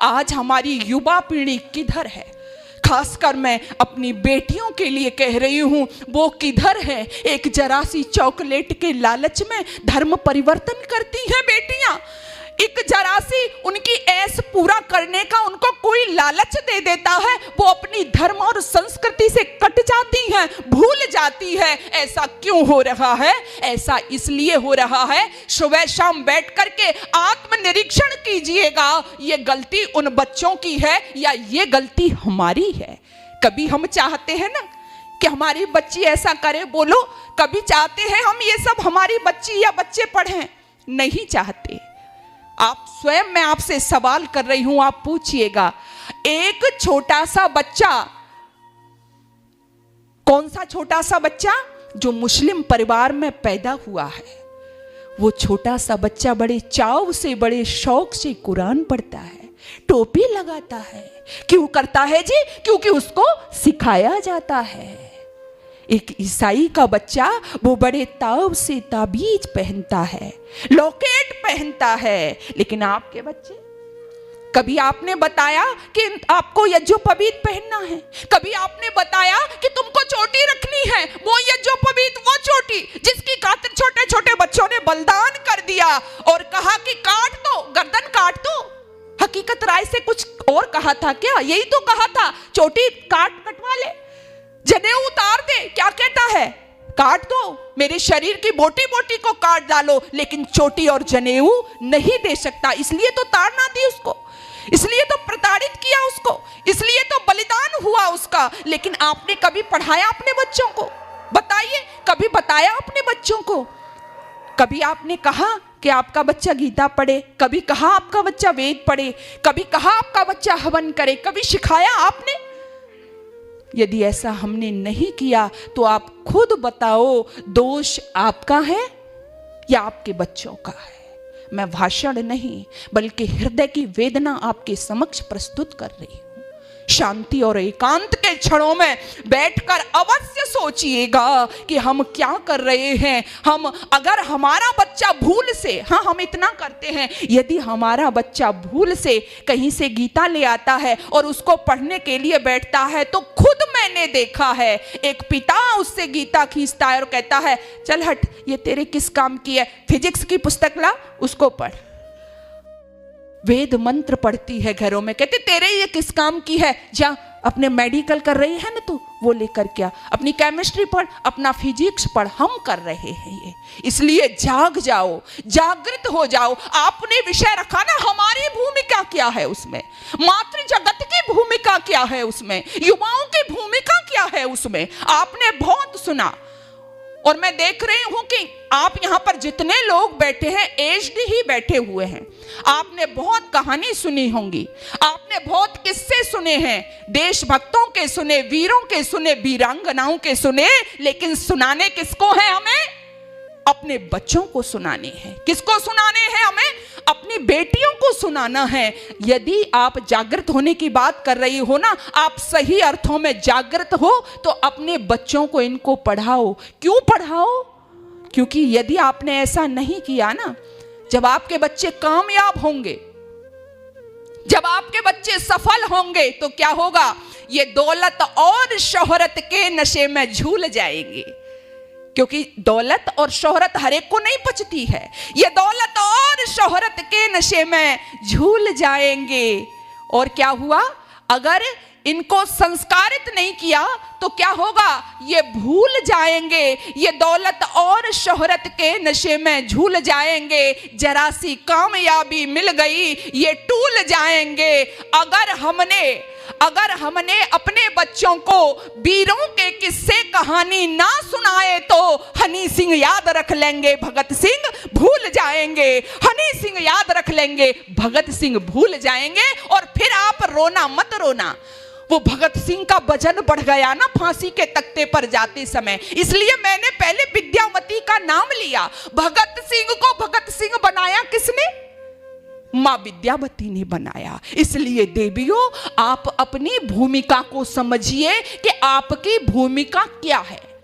आज हमारी युवा पीढ़ी किधर है? खासकर मैं अपनी बेटियों के लिए कह रही हूँ, वो किधर है? एक जरा सी चॉकलेट के लालच में धर्म परिवर्तन करती हैं बेटियां। एक जरा सी उनकी ऐश पूरा करने का उनको कोई लालच दे देता है, वो अपनी धर्म और संस्कृति से कट जाती हैं, भूल जाती है। ऐसा क्यों हो रहा है? ऐसा इसलिए हो रहा है, सुबह शाम बैठ करके आत्मनिरीक्षण कीजिएगा, ये गलती उन बच्चों की है या ये गलती हमारी है? कभी हम चाहते हैं ना कि हमारी बच्ची ऐसा करे? बोलो, कभी चाहते हैं हम ये सब हमारी बच्ची या बच्चे पढ़ें? नहीं चाहते। आप स्वयं, मैं आपसे सवाल कर रही हूं, आप पूछिएगा, एक छोटा सा बच्चा, कौन सा छोटा सा बच्चा? जो मुस्लिम परिवार में पैदा हुआ है, वो छोटा सा बच्चा बड़े चाव से, बड़े शौक से कुरान पढ़ता है, टोपी लगाता है। क्यों करता है जी? क्योंकि उसको सिखाया जाता है। एक ईसाई का बच्चा वो बड़े ताव से ताबीज पहनता है, लॉकेट पहनता है। लेकिन आपके बच्चे, कभी आपने बताया कि आपको यज्ञोपवीत पहनना है? कभी आपने बताया कि तुमको चोटी रखनी है? वो यज्ञोपवीत, वो चोटी जिसकी खातिर छोटे छोटे बच्चों ने बलिदान कर दिया और कहा कि काट दो, गर्दन काट दो। हकीकत राय से कुछ और कहा था क्या? यही तो कहा था, चोटी कटवा ले, जनेऊ उतार दे। क्या कहता है? काट दो, मेरे शरीर की बोटी बोटी को काट डालो, लेकिन चोटी और जनेऊ नहीं दे सकता। इसलिए तो ताड़ना दी उसको, इसलिए तो प्रताड़ित किया उसको, इसलिए तो बलिदान हुआ उसका। लेकिन आपने कभी पढ़ाया अपने बच्चों को? बताइए, कभी बताया अपने बच्चों को? कभी आपने कहा कि आपका बच्चा गीता पढ़े? कभी कहा आपका बच्चा वेद पढ़े? कभी कहा आपका बच्चा हवन करे? कभी सिखाया आपने? यदि ऐसा हमने नहीं किया तो आप खुद बताओ, दोष आपका है या आपके बच्चों का है? मैं भाषण नहीं बल्कि हृदय की वेदना आपके समक्ष प्रस्तुत कर रही हूं। शांति और एकांत के क्षणों में बैठकर अवश्य सोचिएगा कि हम क्या कर रहे हैं। हम, अगर हमारा बच्चा भूल से, हाँ हम इतना करते हैं, यदि हमारा बच्चा भूल से कहीं से गीता ले आता है और उसको पढ़ने के लिए बैठता है, तो खुद मैंने देखा है, एक पिता उससे गीता खींचता है और कहता है, चल हट, ये तेरे किस काम की है, फिजिक्स की पुस्तक ला, उसको पढ़। वेद मंत्र पढ़ती है घरों में, कहते तेरे ये किस काम की है, जा अपने मेडिकल कर रही है ना तू, वो लेकर क्या, अपनी केमिस्ट्री पढ़, अपना फिजिक्स पढ़, हम कर रहे हैं ये। इसलिए जाग जाओ, जागृत हो जाओ। आपने विषय रखा ना, हमारी भूमिका क्या है उसमें, मातृ जगत की भूमिका क्या है उसमें, युवाओं की भूमिका क्या है उसमें। आपने बहुत सुना और मैं देख रही हूं कि आप यहां पर जितने लोग बैठे हैं, एजड ही बैठे हुए हैं। आपने बहुत कहानी सुनी होंगी, आपने बहुत किस्से सुने हैं, देशभक्तों के सुने, वीरों के सुने, वीरांगनाओं के सुने, लेकिन सुनाने किसको है हमें? अपने बच्चों को सुनाने हैं। किसको सुनाने हैं हमें? अपनी बेटियों को सुनाना है। यदि आप जागृत होने की बात कर रही हो ना, आप सही अर्थों में जागृत हो, तो अपने बच्चों को इनको पढ़ाओ। क्यों पढ़ाओ? क्योंकि यदि आपने ऐसा नहीं किया ना, जब आपके बच्चे कामयाब होंगे, जब आपके बच्चे सफल होंगे, तो क्या होगा? ये दौलत और शोहरत के नशे में झूल जाएंगे। क्योंकि दौलत और शोहरत हर एक को नहीं पचती है। ये दौलत और शोहरत के नशे में झूल जाएंगे। और क्या हुआ? अगर इनको संस्कारित नहीं किया तो क्या होगा? ये भूल जाएंगे, ये दौलत और शोहरत के नशे में झूल जाएंगे। जरा सी कामयाबी मिल गई, ये टूल जाएंगे। अगर हमने अपने बच्चों को वीरों के किस्से कहानी ना सुनाए तो हनी सिंह याद रख लेंगे, भगत सिंह भूल जाएंगे। हनी सिंह याद रख लेंगे, भगत सिंह भूल जाएंगे। और फिर आप रोना मत रोना, वो भगत सिंह का वजन बढ़ गया ना फांसी के तख्ते पर जाते समय, इसलिए मैंने पहले विद्यावती का नाम लिया। भगत सिंह को भगत सिंह बनाया किसने? मां विद्यावती ने बनाया। इसलिए देवियों, आप अपनी भूमिका को समझिए कि आपकी भूमिका क्या है।